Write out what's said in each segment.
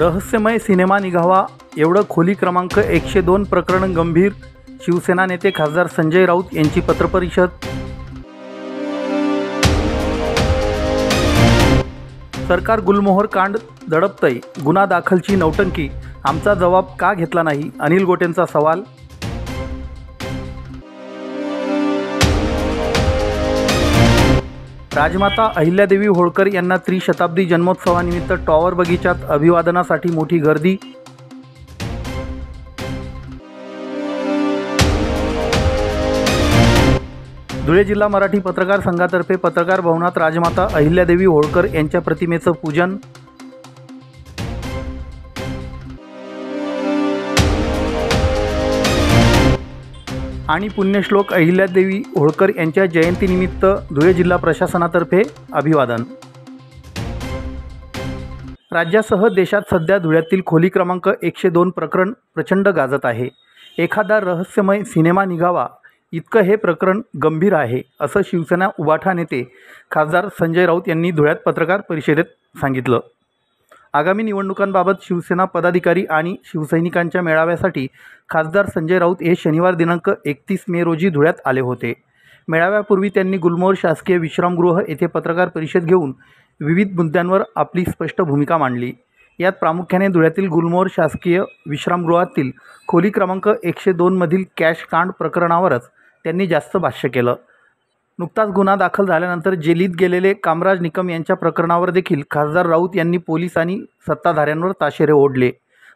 रहस्यमय सिनेमा निघावा एवढं खोली क्रमांक 102 प्रकरण गंभीर. शिवसेना नेते खासदार संजय राऊत यांची पत्रपरिषद. सरकार गुलमोहर कांड दडपतंय, गुन्हा दाखलची नौटंकी, आमचा जबाब का घेतला नाही, अनिल गोटेंचा सवाल. राजमाता अहिल्यादेवी होळकर यांना त्रिशताब्दी जन्मोत्सवानिमित्त टॉवर बगीचात अभिवादनासाठी मोठी गर्दी. धुळे जिल्हा मराठी पत्रकार संघातर्फे पत्रकार भवनात राजमाता अहिल्यादेवी होळकर यांच्या प्रतिमेचं पूजन. आणि पुण्यश्लोक अहिल्यादेवी होळकर यांच्या जयंतीनिमित्त धुळे जिल्हा प्रशासनातर्फे अभिवादन. राज्यासह देशात सध्या धुळ्यातील खोली क्रमांक 102 प्रकरण प्रचंड गाजत आहे. एखादा रहस्यमय सिनेमा निघावा इतकं हे प्रकरण गंभीर आहे, असं शिवसेना उबाठा नेते खासदार संजय राऊत यांनी धुळ्यात पत्रकार परिषदेत सांगितलं. आगामी निवडणुकांबाबत शिवसेना पदाधिकारी आणि शिवसैनिकांच्या मेळाव्यासाठी खासदार संजय राऊत हे शनिवार दिनांक 31 मे रोजी धुळ्यात आले होते. मेळाव्यापूर्वी त्यांनी गुलमोहर शासकीय विश्रामगृह येथे पत्रकार परिषद घेऊन विविध मुद्द्यांवर आपली स्पष्ट भूमिका मांडली. यात प्रामुख्याने धुळ्यातील गुलमोहर शासकीय विश्रामगृहातील खोली क्रमांक 102 मधील कॅश कांड प्रकरणावरच त्यांनी जास्त भाष्य केलं. नुकताच गुन्हा दाखल झाल्यानंतर जेलीत गेलेले कामराज निकम यांच्या प्रकरणावर देखील खासदार राऊत यांनी पोलीस आणि सत्ताधाऱ्यांवर ताशेरे ओढले.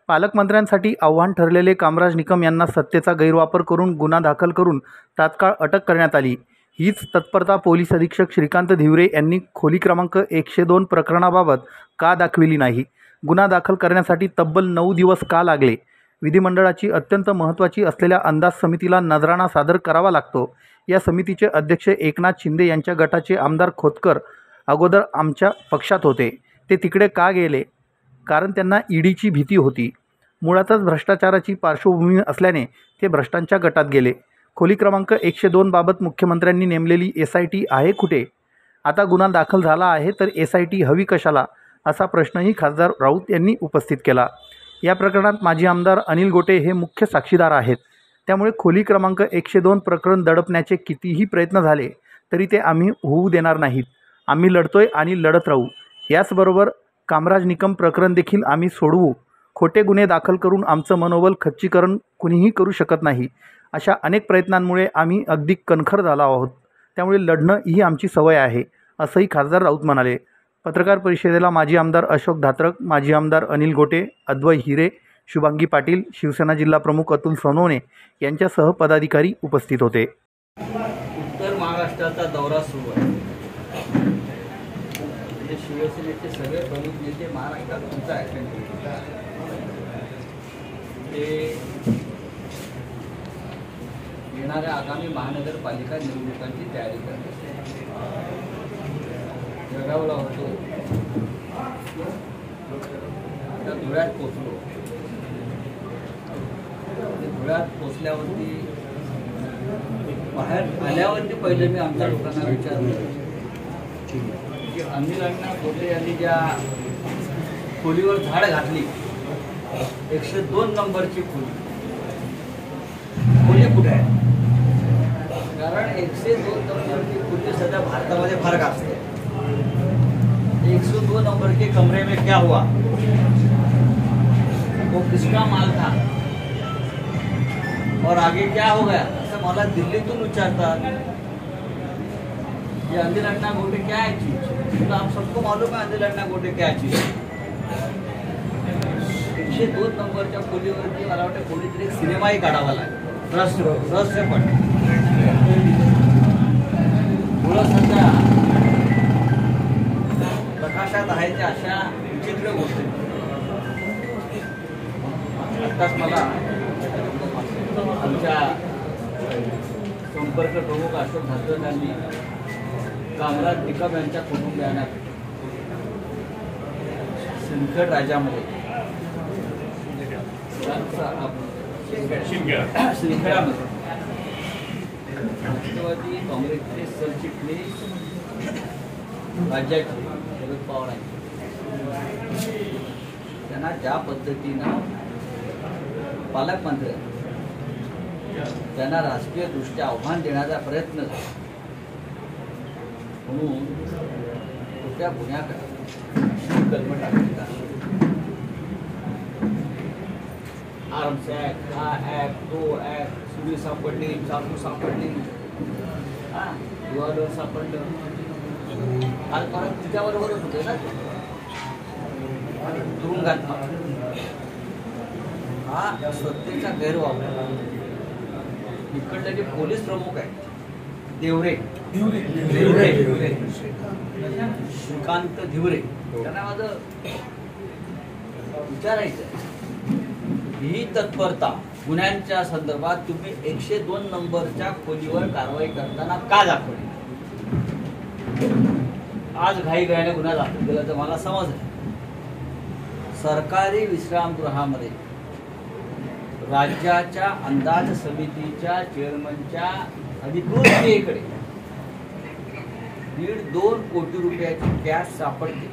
पालकमंत्र्यांसाठी आव्हान ठरलेले कामराज निकम यांना सत्तेचा गैरवापर करून गुन्हा दाखल करून तात्काळ अटक करण्यात आली. हीच तत्परता पोलीस अधीक्षक श्रीकांत धिवरे यांनी खोली क्रमांक 102 प्रकरणाबाबत का दाखविली नाही? गुन्हा दाखल करण्यासाठी तब्बल 9 दिवस का लागले? विधिमंडळाची अत्यंत महत्त्वाची असलेल्या अंदाज समितीला नजराणा सादर करावा लागतो. या समितीचे अध्यक्ष एकनाथ शिंदे यांच्या गटाचे आमदार खोतकर अगोदर आमच्या पक्षात होते. ते तिकडे का गेले? कारण त्यांना ईडीची भीती होती. मुळातच भ्रष्टाचाराची पार्श्वभूमी असल्याने ते भ्रष्टांच्या गटात गेले. खोली क्रमांक 102 बाबत मुख्यमंत्र्यांनी नेमलेली SIT आहे कुठे? आता गुन्हा दाखल झाला आहे तर SIT हवी कशाला, असा प्रश्नही खासदार राऊत यांनी उपस्थित केला. या प्रकरणात माजी आमदार अनिल गोटे हे मुख्य साक्षीदार आहेत. त्यामुळे खोली क्रमांक 102 प्रकरण दडपण्याचे कितीही प्रयत्न झाले तरी ते आम्ही होऊ देणार नाहीत. आम्ही लढतोय आणि लढत राहू. याचबरोबर कामराज निकम प्रकरण देखील आम्ही सोडवू. खोटे गुन्हे दाखल करून आमचं मनोबल खच्चीकरण कुणीही करू शकत नाही. अशा अनेक प्रयत्नांमुळे आम्ही अगदी कणखर झालो आहोत. त्यामुळे लढणं ही आमची सवय आहे, असंही खासदार राऊत म्हणाले. पत्रकार परिषदेला माजी आमदार अशोक धात्रक, माजी आमदार अनिल गोटे, अद्वै हिरे, शुभांगी पाटील, शिवसेना जिल्हा प्रमुख अतुल सोनवणे यांच्यासह पदाधिकारी उपस्थित होते. उत्तर महाराष्ट्राचा दौरा सुरू आहे. म्हणजे शिवसेनेचे सगळे प्रमुख नेते महाराष्ट्रात तुमचा अटेंड ते येणाऱ्या आगामी महानगरपालिका निवडणुकांची तयारी करतात. जगावला होतो आता धुळ्यात पोचलो. धुळ्यात पोचल्यावरती बाहेर आल्यावरती पहिले मी आमच्या लोकांना विचारलं की अनिल अण्णा गोटे यांनी ज्या खोलीवर झाड घातली 102 नंबरची खोली कुठे आहे? कारण 102 नंबरची खोली सध्या भारतामध्ये फार गाजते. 102 नंबर के कमरे में क्या हुआ, वो किसका माल था और आगे क्या हो गया, असं मला दिल्लीतून विचारतात. ये अनिल अण्णा गोटे क्या है चीज? तो आप सबको मालूम है अनिल अण्णा गोटे क्या चीज. 102 नंबरच्या खोलीवरती मला वाटतं कोणीतरी एक सिनेमाही काढावा लागेल. रहस्य पण मुलं सध्या प्रकाशात आहे त्या अशा विचित्र गोष्टी. आत्ताच मला आमच्या संपर्क प्रमुख अशोक धात्रक यांनी कामराज निकम यांच्या कुटुंबियांना सिंदखेड राजामध्ये शिंदखेडामध्ये राष्ट्रवादी काँग्रेसचे सरचिटणीस राज्याचे शरद पवार आहेत त्यांना ज्या पद्धतीनं पालकमंत्री त्यांना राजकीय दृष्ट्या आव्हान देण्याचा प्रयत्न झाला, म्हणून त्या गुन्ह्याकडे कलम टाकण्यात आली. आर्म्स ऍक्ट, हा ऍक्ट, तो ऍक्ट, सुरी सापडली, चाकू सापडली, रिव्हॉल्वर सापडलं. काल परत तिच्याबरोबरच होते ना तुरुंगात. हा सत्तेचा गैरवापर. इकडले जे पोलीस प्रमुख आहेत देवरे श्रीकांत धिवरे, त्यांना माझं विचारायचं आहे, ही तत्परता गुन्ह्यांच्या संदर्भात तुम्ही 102 नंबरच्या खोलीवर कारवाई करताना का दाखवली? आज घाईघाईने गुन्हा दाखल केला तर मला समजलं. सरकारी विश्रामगृहामध्ये राज्याच्या अंदाज समितीच्या चेअरमनच्या अधिकृत क्रियेकडे 1.5-2 कोटी रुपयाची कॅश सापडते.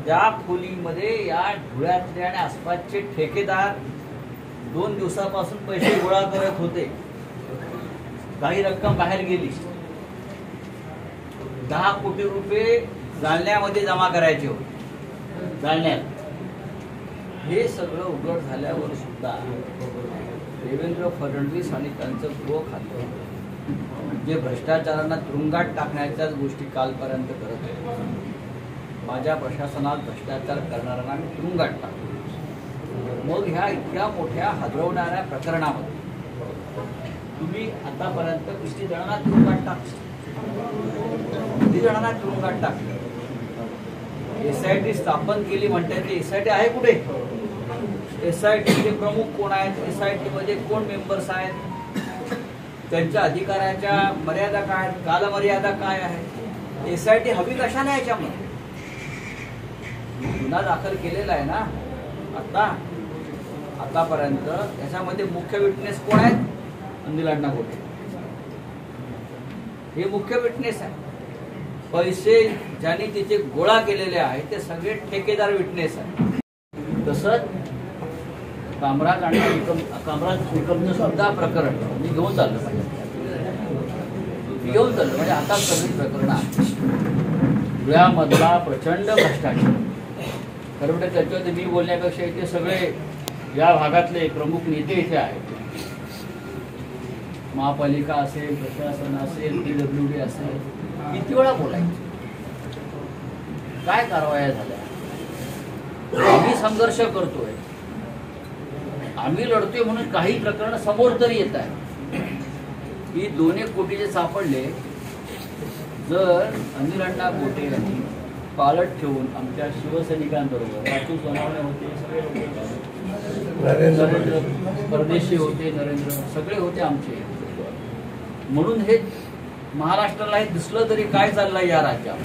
त्या खोलीमध्ये या धुळ्यातले आणि आसपासचे ठेकेदार 2 दिवसापासून पैसे गोळा करत होते. काही रक्कम बाहेर गेली. 10 कोटी रुपये जालन्यामध्ये जमा करायचे होते. जालन्यात हे सगळं उघड झाल्यावर सुद्धा देवेंद्र फडणवीस आणि त्यांचं गृह खातं जे भ्रष्टाचारांना तुरुंगात टाकण्याच्याच गोष्टी कालपर्यंत करत होते. माझ्या प्रशासनात भ्रष्टाचार करणाऱ्यांना मी तुरुंगात टाकतो. मग ह्या इतक्या मोठ्या हादरवणाऱ्या प्रकरणामध्ये तुम्ही आतापर्यंत किती जणांना तुरुंगात टाकता? किती जणांना तुरुंगात टाकलं? SIT स्थापन केली म्हणतात, ते SIT आहे कुठे? SITचे प्रमुख कोण आहेत? SIT मध्ये कोण मेंबर्स आहेत? त्यांच्या अधिकाराच्या मर्यादा काय आहेत? कालमर्यादा काय आहे? SIT हवी कशाला याच्यामध्ये? गुन्हा दाखल केलेला आहे ना आतापर्यंत. त्याच्यामध्ये मुख्य विटनेस कोण आहेत? अनिल अण्णा गोटे हे मुख्य विटनेस आहे. पैसे ज्यांनी तिथे गोळा केलेले आहेत ते सगळे ठेकेदार विटनेस आहेत. तसंच कामराज निकमचं सुद्धा प्रकरण मी घेऊन चाललो म्हणजे आता सगळी प्रकरण आहे. धुळ्यामधला प्रचंड भ्रष्टाचार. खरं म्हणजे त्याच्यामध्ये मी बोलण्यापेक्षा इथे सगळे या भागातले प्रमुख नेते इथे आहेत. महापालिका असेल, प्रशासन असेल, PWD असेल, किती वेळा बोलायचं? काय कारवाया झाल्या? आम्ही संघर्ष करतोय, आम्ही लढतोय म्हणून काही प्रकरण समोर तरी येत आहे की 2 कोटी जे सापडले. जर अनिल अण्णा गोटे यांनी पालट ठेवून आमच्या शिवसैनिकांबरोबर राजू सोनावणे होते, नरेंद्र परदेशी होते, नरेंद्र सगळे होते आमचे, म्हणून हे महाराष्ट्राला हे दिसलं तरी काय चाललंय या राज्यात.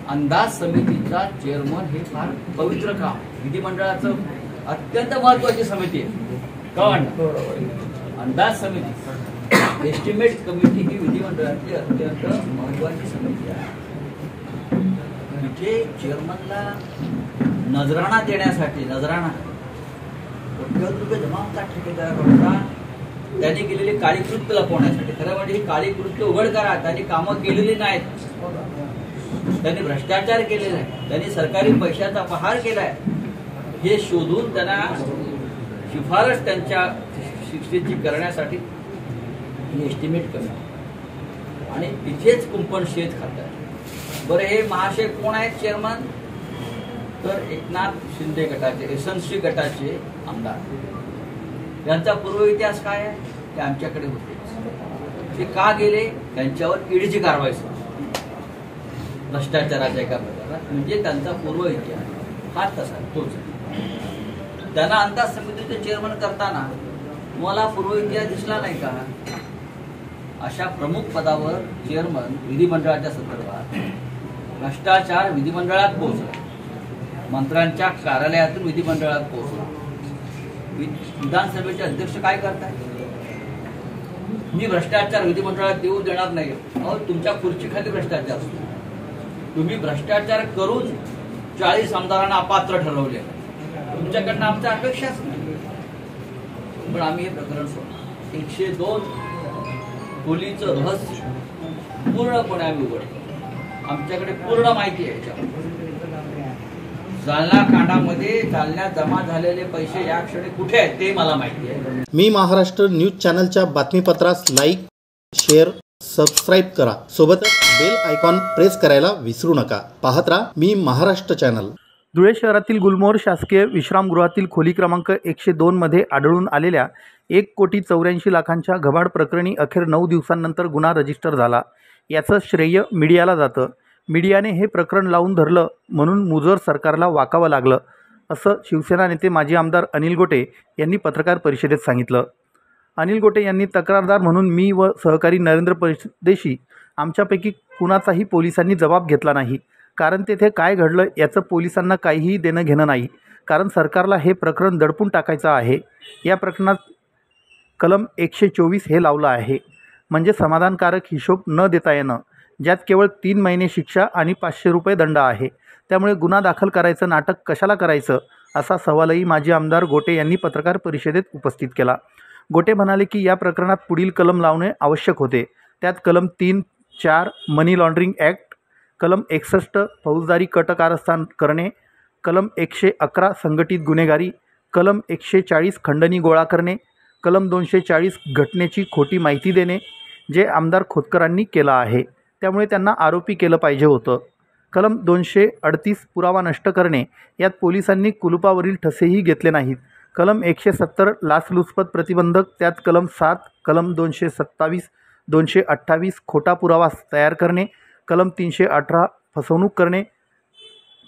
अंदाज समितीचा चेअरमन हे फार पवित्र काम, विधिमंडळाचं अत्यंत महत्वाची समिती आहे. का अंदाज समिती, एस्टिमेट कमिटी ही विधिमंडळाची अत्यंत महत्वाची समिती आहे. तिथे चेअरमनला नजराणा देण्यासाठी कोट्यवधी रुपये जमा होतात ठेकेदारांना. त्यांनी केलेली काळी कृत्य लपवण्यासाठी. खरं म्हणजे ही काळी कृत्य उघड करा. त्यांनी कामं केलेली नाहीत, त्यांनी भ्रष्टाचार केलेला आहे, त्यांनी सरकारी पैशाचा अपहार केलाय, हे शोधून त्यांना शिफारस त्यांच्या शिक्षेची करण्यासाठी एस्टिमेट करणं आणि तिथेच कुंपण शेत खातात. बरं, हे महाशय कोण आहेत चेअरमन? तर एकनाथ शिंदे गटाचे, एसएनसी गटाचे आमदार. यांचा पूर्व इतिहास काय आहे ते आमच्याकडे होते. ते का गेले? त्यांच्यावर ईडीची कारवाई सुरू, भ्रष्टाचाराच्या एका प्रकारात. म्हणजे त्यांचा पूर्व इतिहास हा तसा तोच. त्यांना अंदाज समितीचे चेअरमन करताना मला पूर्व इतिहास दिसला नाही का? अशा प्रमुख पदावर चेअरमन विधिमंडळाच्या संदर्भात भ्रष्टाचार विधिमंडळात पोहोचला, मंत्र्यांच्या कार्यालयातून विधिमंडळात पोहोचला. विधानसभेचे अध्यक्ष काय करताय? मी भ्रष्टाचार विधिमंडळात देऊ देणार नाही. अहो, तुमच्या खुर्चीखाली भ्रष्टाचार असतो. तुम्ही भ्रष्टाचार करून 40 आमदारांना अपात्र ठरवले. तुमच्याकडनं आमच्या अपेक्षाच नाही, पण आम्ही हे प्रकरण सोडणार. 102 खोलीचं रहस्य पूर्णपणे आम्ही उघडतो. आमच्याकडे पूर्ण माहिती आहे. जालना कांडामध्ये जालन्यात जमा झालेले पैसे या क्षणी कुठे आहेत ते मला माहिती आहे. मी महाराष्ट्र न्यूज चॅनलच्या बातमीपत्रास लाईक, शेअर, सबस्क्राईब करा. सोबतच बेल आयकॉन प्रेस करायला विसरू नका. पाहत राहा मी महाराष्ट्र चॅनल. धुळे शहरातील गुलमोहर शासकीय विश्रामगृहातील खोली क्रमांक 102 मध्ये आढळून आलेल्या 1,84,00,000 घबाड प्रकरणी अखेर 9 दिवसांनंतर गुन्हा रजिस्टर झाला. याचं श्रेय मीडियाला जातं. मीडियाने हे प्रकरण लावून धरलं म्हणून मुजोर सरकारला वाकावं लागलं, असं शिवसेना नेते माजी आमदार अनिल गोटे यांनी पत्रकार परिषदेत सांगितलं. अनिल गोटे यांनी तक्रारदार म्हणून मी व सहकारी नरेंद्र परदेशी आमच्यापैकी कुणाचाही पोलिसांनी जबाब घेतला नाही. कारण तेथे काय घडलं याचं पोलिसांना काहीही देणं घेणं नाही. कारण सरकारला हे प्रकरण दडपून टाकायचं आहे. या प्रकरणात कलम 124 हे लावलं आहे, म्हणजे समाधानकारक हिशोब न देता येणं, ज्यात केवळ 3 महिने शिक्षा आणि 500 रुपये दंड आहे. त्यामुळे गुन्हा दाखल करायचं नाटक कशाला करायचं, असा सवालही माजी आमदार गोटे यांनी पत्रकार परिषदेत उपस्थित केला. गोटे म्हणाले की या प्रकरणात पुढील कलम लावणे आवश्यक होते. त्यात कलम 3-4 मनी लॉन्ड्रिंग ॲक्ट, कलम 61 फौजदारी कट कारस्थान करणे, कलम 111 संघटित गुन्हेगारी, कलम 140 खंडणी गोळा करणे, कलम 240 घटनेची खोटी माहिती देणे, जे आमदार खोतकरांनी केलं आहे. त्यामुळे त्यांना आरोपी केलं पाहिजे होतं. कलम 238 पुरावा नष्ट करणे, यात पोलिसांनी कुलुपावरील ठसेही घेतले नाहीत. कलम 170 लाचलुचपत प्रतिबंधक, त्यात कलम 7, कलम 227, 228 खोटा पुरावा तयार करणे, कलम 318 फसवणूक करणे,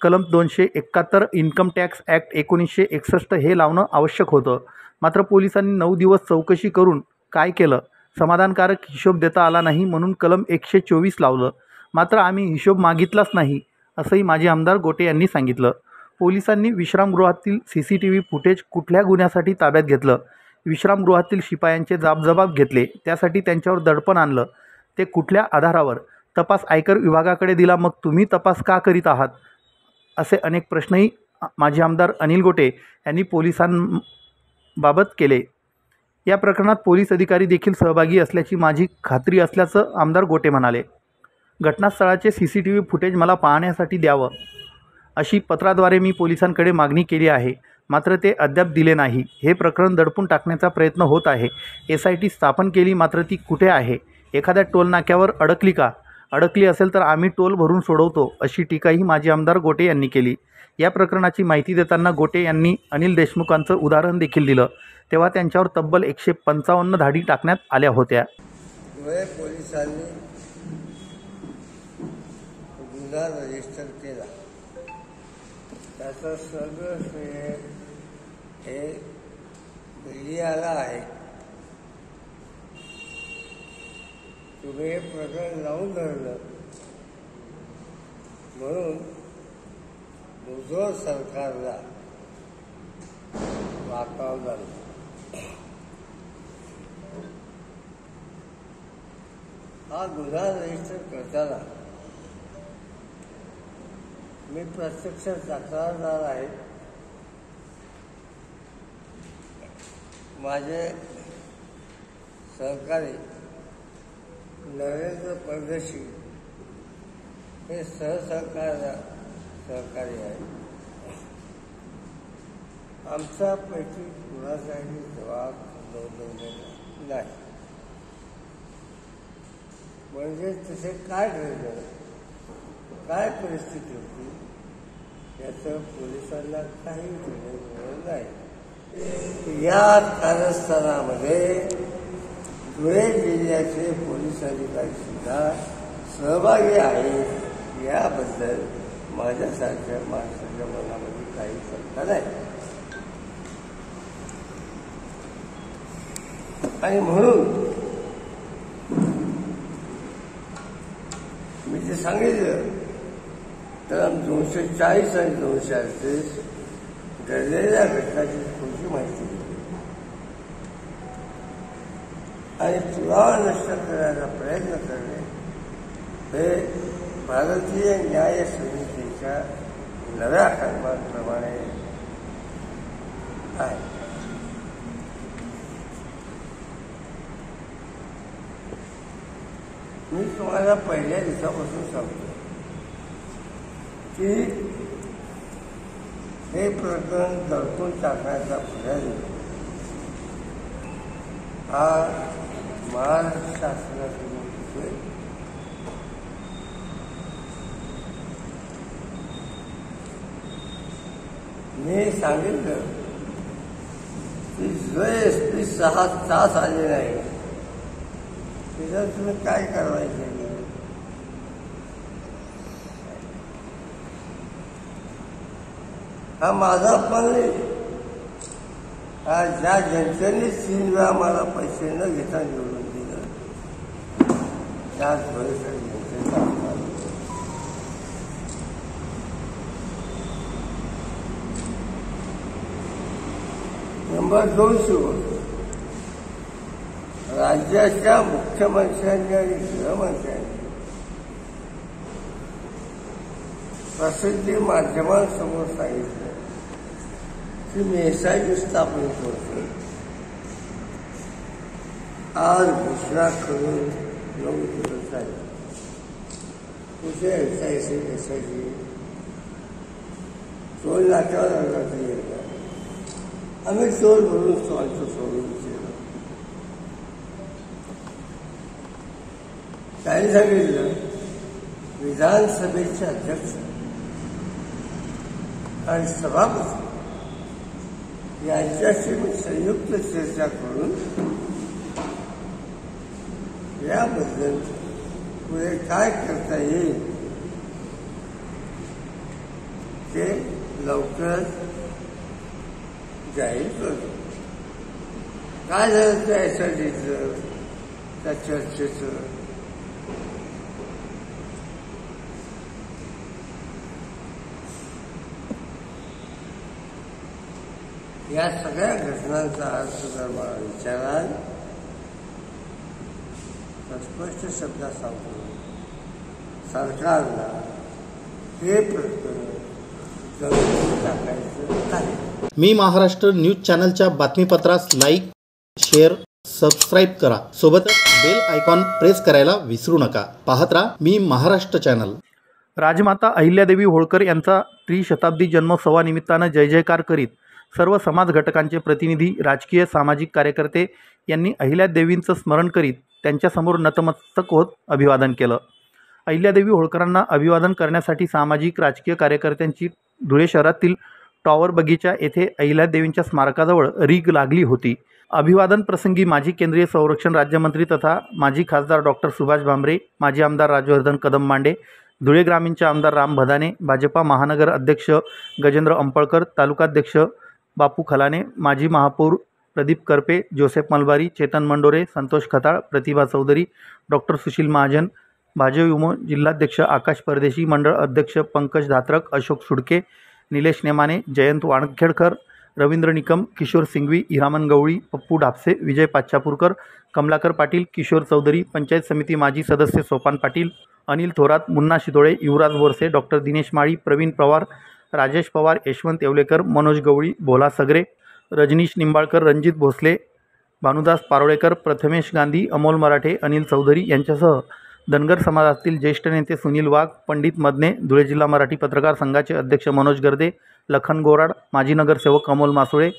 कलम 271 इन्कम टॅक्स ॲक्ट 1961 हे लावणं आवश्यक होतं. मात्र पोलिसांनी 9 दिवस चौकशी करून काय केलं? समाधानकारक हिशोब देता आला नाही म्हणून कलम 124 लावलं. मात्र आम्ही हिशोब मागितलाच नाही, असंही माजी आमदार गोटे यांनी सांगितलं. पोलिसांनी विश्रामगृहातील CCTV फुटेज कुठल्या गुन्ह्यासाठी ताब्यात घेतलं? विश्रामगृहातील शिपायांचे जाबजबाब घेतले, त्यासाठी त्यांच्यावर दडपण आणलं, ते कुठल्या आधारावर? तपास आयकर विभागाकडे दिला, मग तुम्ही तपास का करीत आहात? असे अनेक प्रश्नही माजी आमदार अनिल गोटे यांनी पोलिसांबाबत केले. या प्रकरणात पोलीस अधिकारी देखील सहभागी असल्याची माझी खात्री असल्याचं आमदार गोटे म्हणाले. घटनास्थळाचे CCTV फुटेज मला पाहण्यासाठी द्यावं, अशी पत्राद्वारे मी पोलिसांकडे मागणी केली आहे. मात्र ते अद्याप दिले नाही. हे प्रकरण दडपून टाकण्याचा प्रयत्न होत आहे. SIT स्थापन केली, मात्र ती कुठे आहे? एखाद्या टोल नाक्यावर अडकली का? अडकली असेल तर आम्ही टोल भरून सोडवतो, अशी टीकाही माजी आमदार गोटे यांनी केली. या प्रकरणाची माहिती देताना गोटे यांनी अनिल देशमुखांचं उदाहरण देखील दिलं. तेव्हा त्यांच्यावर तब्बल 155 धाडी टाकण्यात आल्या होत्या. धुळे पोलिसांनी गुन्हा रजिस्टर केला. त्याचं सगळं श्रेय हे मीडियाला आहे. तुम्ही हे प्रकरण लावून धरलं म्हणून मुजोर सरकारला वाकावं लागलं. हा गुन्हा रजिस्टर करताना मी प्रत्यक्ष तक्रारदार आहे. माझे सहकारी नरेंद्र परदेशी हे सहकारी आहे. आमच्यापैकी कुणाचाही जबाब नोंदवलेला नाही. म्हणजे तिथे काय घडलं, काय परिस्थिती होती, याचं पोलिसांना काही घेणं नाही. या कारस्थानामध्ये धुळे जिल्ह्याचे पोलीस अधिकारी सुद्धा सहभागी आहेत. याबद्दल माझ्यासारख्या माणसाच्या मनामध्ये काही शंका नाही. आणि म्हणून मी जे सांगितलं तर 240 आणि 238 घडलेल्या घटनाची खोटी माहिती दिली आणि पुरावा नष्ट करायचा प्रयत्न करणे हे भारतीय न्याय संहितेच्या नव्या कर्माप्रमाणे आहे. मी तुम्हाला पहिल्या दिवसापासून सांगतो की हे प्रकरण दडपून टाकण्याचा प्रयत्न हा महाराष्ट्र शासनाकडून होतोय. मी सांगितलं की जो SP 6 तास आले नाही त्याच्यावर तुम्ही काय कारवाई केली. हा माझा पण नाही. हा ज्या जनतेने 3 वेळा मला पैसे न घेता निवडून दिलं त्याच भविष्य जनतेचा आभार. नंबर 2 शिवत राज्याच्या मुख्यमंत्र्यांनी आणि गृहमंत्र्यांनी प्रसिद्धी माध्यमांसमोर सांगितलं की मी SIT स्थापन करतो. आज घोषणा करून 9 दिवस झाले. कुठे SIT 2 लाखावर अर्जाचं येत आम्ही चोर भरून सोडून केलं. त्यांनी सांगितलं विधानसभेचे अध्यक्ष आणि सभापती यांच्याशी मी संयुक्त चर्चा करून याबद्दल पुढे काय करता येईल ते लवकरच जाहीर करतो. काय झालं त्या SITचं त्या चर्चेचं या सगळ्या घटनांचा अर्थ जर मला विचाराल तर स्पष्ट शब्दात सांगतो सरकारला हे प्रकरण दडपून टाकायचं आहे. मी महाराष्ट्र न्यूज चॅनलच्या बातमीपत्रास लाईक, शेअर, सबस्क्राईब करा. सोबतच बेल आयकॉन प्रेस करायला विसरू नका. पाहत राहा मी महाराष्ट्र चॅनल. राजमाता अहिल्यादेवी होळकर यांचा त्रिशताब्दी जन्मोत्सवानिमित्तानं जय जयकार करीत सर्व समाज घटकांचे प्रतिनिधी, राजकीय, सामाजिक कार्यकर्ते यांनी अहिल्यादेवींचं स्मरण करीत त्यांच्यासमोर नतमस्तक होत अभिवादन केलं. अहिल्यादेवी होळकरांना अभिवादन करण्यासाठी सामाजिक, राजकीय कार्यकर्त्यांची धुळे शहरातील टॉवर बगीचा येथे अहिल्यादेवींच्या स्मारकाजवळ रीग लागली होती. अभिवादन प्रसंगी माजी केंद्रीय संरक्षण राज्यमंत्री तथा माजी खासदार डॉक्टर सुभाष भामरे, माजी आमदार राजवर्धन कदम मांडे, धुळे ग्रामीणचे आमदार राम भदाने, भाजपा महानगर अध्यक्ष गजेंद्र अंपळकर, तालुकाध्यक्ष बापू खलाने, माजी महापौर प्रदीप करपे, जोसेफ मलबारी, चेतन मंडोरे, संतोष खताळ, प्रतिभा चौधरी, डॉक्टर सुशील महाजन, भाजयुमो जिल्हाध्यक्ष आकाश परदेशी, मंडळ अध्यक्ष पंकज धात्रक, अशोक सुडके, निलेश नेमाने, जयंत वानखेडकर, रवींद्र निकम, किशोर सिंघवी, हिरामन गवळी, पप्पू डापसे, विजय पाच्चापूरकर, कमलाकर पाटील, किशोर चौधरी, पंचायत समिती माजी सदस्य सोपान पाटील, अनिल थोरात, मुन्ना शिदोळे, युवराज बोरसे, डॉक्टर दिनेश माळी, प्रवीण पवार, राजेश पवार, यशवंत येवलेकर, मनोज गवळी, भोला सगरे, रजनीश निंबाळकर, रणजित भोसले, भानुदास पारोळेकर, प्रथमेश गांधी, अमोल मराठे, अनिल चौधरी यांच्यासह धनगर समाजातील ज्येष्ठ नेते सुनील वाघ, पंडित मदने, धुळे जिल्हा मराठी पत्रकार संघाचे अध्यक्ष मनोज गर्दे, लखन गोराड, माजी नगरसेवक अमोल मासुळे,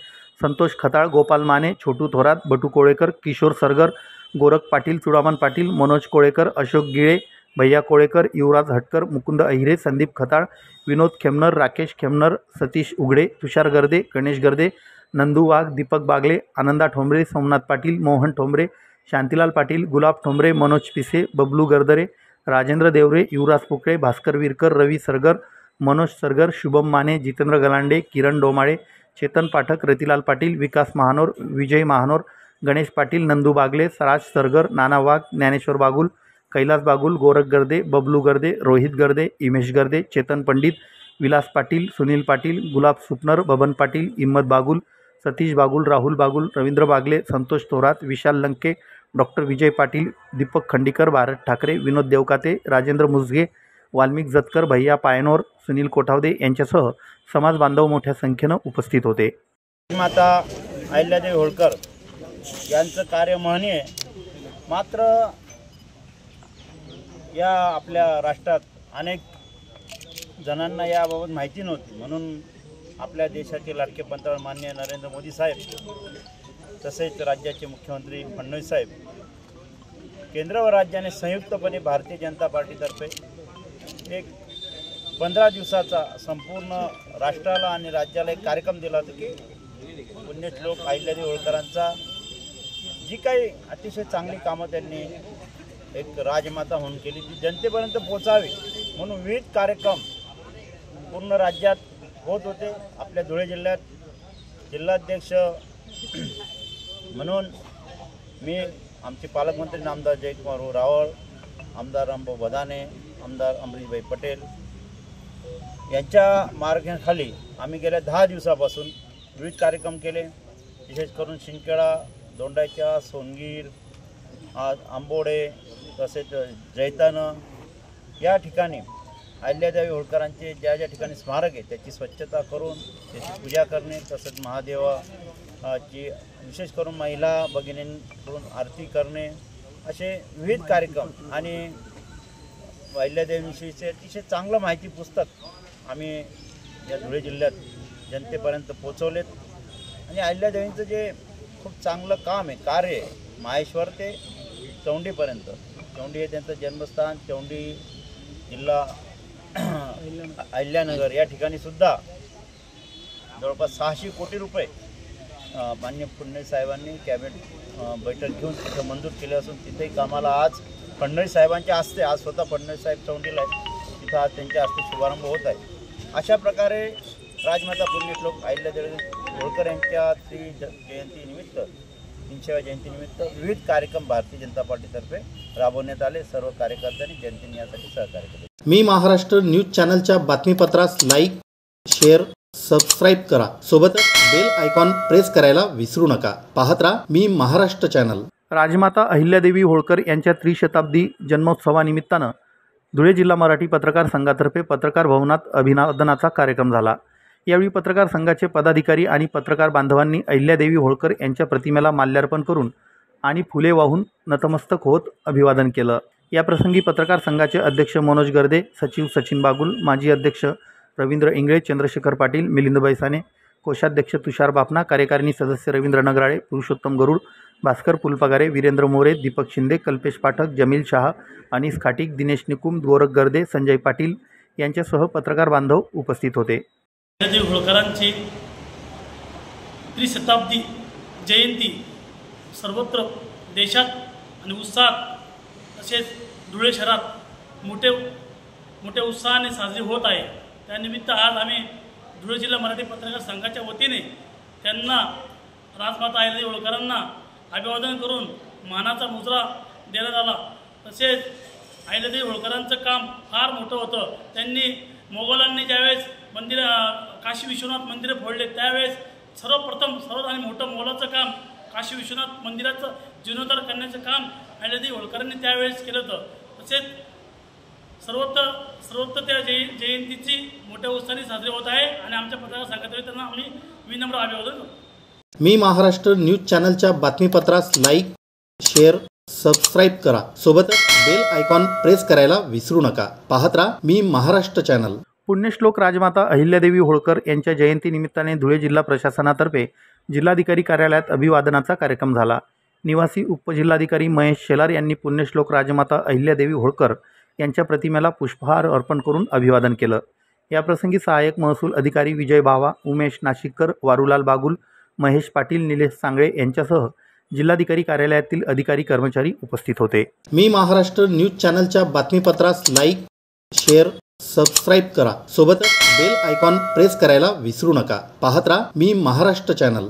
संतोष खताळ, गोपाल माने, छोटू थोरात, बटू कोळेकर, किशोर सरगर, गोरख पाटील, चुडामन पाटील, मनोज कोळेकर, अशोक गिळे, भैया कोळेकर, युवराज हटकर, मुकुंद अहिरे, संदीप खताळ, विनोद खेमनर, राकेश खेमनर, सतीश उघडे, तुषार गर्दे, गणेश गर्दे, नंदू वाघ, दीपक बागले, आनंदा ठोंबरे, सोमनाथ पाटील, मोहन ठोंबरे, शांतीलाल पाटील, गुलाब ठोंबरे, मनोज पिसे, बबलू गर्दरे, राजेंद्र देवरे, युवराज पोकळे, भास्कर विरकर, रवी सरगर, मनोज सरगर, शुभम माने, जितेंद्र गलांडे, किरण डोमाळे, चेतन पाठक, रतिलाल पाटील, विकास महानोर, विजय महानोर, गणेश पाटील, नंदू बागले, सराज सरगर, नाना वाघ, ज्ञानेश्वर बागुल, कैलास बागुल, गोरख गर्दे, बबलू गर्दे, रोहित गर्दे, इमेश गर्दे, चेतन पंडित, विलास पाटील, सुनील पाटील, गुलाब सुपनर, बबन पाटील, हिम्मत बागुल, सतीश बागुल, राहुल बागुल, रवींद्र बागले, संतोष थोरात, विशाल लंके, डॉक्टर विजय पाटील, दीपक खंडीकर, भारत ठाकरे, विनोद देवकाते, राजेंद्र मुसगे, वाल्मिक जतकर, भैया पायनोर, सुनील कोठावदे यांच्यासह समाज बांधव मोठ्या संख्येनं उपस्थित होते. माता अहिल्यादेवी होळकर यांचं कार्य महनीय. मात्र या आपल्या राष्ट्रात अनेक जणांना याबाबत माहिती नव्हती, म्हणून आपल्या देशाचे लाडके पंतप्रधान माननीय नरेंद्र मोदी साहेब, तसेच राज्याचे मुख्यमंत्री फडणवीस साहेब, केंद्र व राज्याने संयुक्तपणे भारतीय जनता पार्टीतर्फे एक 15 दिवसाचा संपूर्ण राष्ट्राला आणि राज्याला एक कार्यक्रम दिला होता की पुण्यश्लोक अहिल्यादेवी होळकरांचा जी काही अतिशय चांगली कामं त्यांनी एक राजमाता म्हणून केली ती जनतेपर्यंत पोचावी म्हणून विविध कार्यक्रम पूर्ण राज्यात होत होते. आपल्या धुळे जिल्ह्यात जिल्हाध्यक्ष म्हणून मी आमचे पालकमंत्री आमदार जयकुमार रावळ, आमदार रामभाऊ बदाने, आमदार अमरीशभाई पटेल यांच्या मार्गदर्शनाखाली आम्ही गेल्या 10 दिवसापासून विविध कार्यक्रम केले. विशेष करून शिंदखेडा, दोंडाईचा, सोनगीर, आंबोडे, तसेच जैतानं या ठिकाणी अहिल्यादेवी होळकरांचे ज्या ज्या ठिकाणी स्मारक आहे त्याची स्वच्छता करून त्याची पूजा करणे, तसंच महादेवाची विशेष करून महिला भगिनींकडून आरती करणे, असे विविध कार्यक्रम आणि अहिल्यादेवीविषयीचे अतिशय चांगलं माहिती पुस्तक आम्ही या धुळे जिल्ह्यात जनतेपर्यंत पोचवलेत. आणि अहिल्यादेवींचं जे खूप चांगलं काम आहे, कार्य आहे, माहेश्वर ते चौंडीपर्यंत. चौंडी हे त्यांचं जन्मस्थान. चौंडी जिल्हा अहिल्यानगर या ठिकाणी सुद्धा जवळपास 600 कोटी रुपये माननीय फडणवीस साहेबांनी कॅबिनेट बैठक घेऊन तिथं मंजूर केले असून तिथेही कामाला आज फडणवीस साहेबांच्या हस्ते, आज स्वतः फडणवीस साहेब चौंडीला आहे, तिथं आज त्यांच्या हस्ते शुभारंभ होत आहे. अशा प्रकारे राजमाता पुण्यश्लोक अहिल्यादेवी होळकर यांच्या जयंतीनिमित्त 300व्या जयंतीनिमित्त विविध कार्यक्रम भारतीय जनता पार्टीतर्फे राबवण्यात आले. सर्व कार्यकर्त्यांनी जनतेने यासाठी सहकार्य केले. मी महाराष्ट्र न्यूज चॅनलच्या बातमीपत्रास लाईक, शेअर, सबस्क्राईब करा. सोबतच बेल आयकॉन प्रेस करायला विसरू नका. पाहत राहा मी महाराष्ट्र चॅनल. राजमाता अहिल्यादेवी होळकर यांच्या त्रिशताब्दी जन्मोत्सवानिमित्तानं धुळे जिल्हा मराठी पत्रकार संघातर्फे पत्रकार भवनात अभिवादनाचा कार्यक्रम झाला. यावेळी पत्रकार संघाचे पदाधिकारी आणि पत्रकार बांधवांनी अहिल्यादेवी होळकर यांच्या प्रतिमेला माल्यार्पण करून आणि फुले वाहून नतमस्तक होत अभिवादन केलं. याप्रसंगी पत्रकार संघाचे अध्यक्ष मनोज गर्दे, सचिव सचिन बागुल, माजी अध्यक्ष रवींद्र इंगळे, चंद्रशेखर पाटील, मिलिंद बैसाने, कोषाध्यक्ष तुषार बापना, कार्यकारिणी सदस्य रवींद्र नगराळे, पुरुषोत्तम गरुड, भास्कर पुलपगारे, वीरेंद्र मोरे, दीपक शिंदे, कल्पेश पाठक, जमील शाह, अनिस खाटिक, दिनेश निकुम, गोरख गर्दे, संजय पाटील यांच्यासह पत्रकार बांधव उपस्थित होते. अहिल्यादेवी होळकरांची त्रिशताब्दी जयंती सर्वत्र देशात आणि उत्साहात तसेच धुळे शहरात मोठ्या उत्साहाने साजरी होत आहे. त्यानिमित्त आज आम्ही धुळे जिल्हा मराठी पत्रकार संघाच्या वतीने त्यांना राजमाता अहिल्यादेवी होळकरांना अभिवादन करून मानाचा मुजरा देण्यात आला. तसेच अहिल्यादेवी होळकरांचं काम फार मोठं होतं. त्यांनी मोगलांनी ज्यावेळेस काशी विश्वनाथ मंदिरं फोडले त्यावेळेस सर्वात आणि मोठं मोलाचं काम काशी विश्वनाथ मंदिराचं जीर्णोद्धार करण्याचं काम अहिल्यादेवी होळकरांनी त्यावेळेस केलं होतं. तसेच सर्वत्र त्या जयंतीची मोठ्या उत्साहाने साजरी होत आहे आणि आमच्या पत्रकार संघातर्फे त्यांना आम्ही विनम्र अभिवादन करतो. मी महाराष्ट्र न्यूज चॅनलच्या बातमीपत्रास लाईक, शेअर, सबस्क्राईब करा. सोबतच बेल आयकॉन प्रेस करायला विसरू नका. पाहत राहा मी महाराष्ट्र चॅनल. पुण्यश्लोक राजमाता अहिल्यादेवी होळकर यांच्या जयंतीनिमित्ताने धुळे जिल्हा प्रशासनातर्फे जिल्हाधिकारी कार्यालयात अभिवादनाचा कार्यक्रम झाला. निवासी उपजिल्हाधिकारी महेश शेलार यांनी पुण्यश्लोक राजमाता अहिल्यादेवी होळकर यांच्या प्रतिमेला पुष्पहार अर्पण करून अभिवादन केलं. याप्रसंगी सहाय्यक महसूल अधिकारी विजय भावा, उमेश नाशिककर, वारुलाल बागुल, महेश पाटील, निलेश सांगळे यांच्यासह जिल्हाधिकारी कार्यालयातील अधिकारी कर्मचारी उपस्थित होते. मी महाराष्ट्र न्यूज चॅनलच्या बातमीपत्रास लाईक, शेअर, सबस्क्राईब करा. सोबतच बेल आयकॉन प्रेस करायला विसरू नका. पाहत राहा मी महाराष्ट्र चॅनल.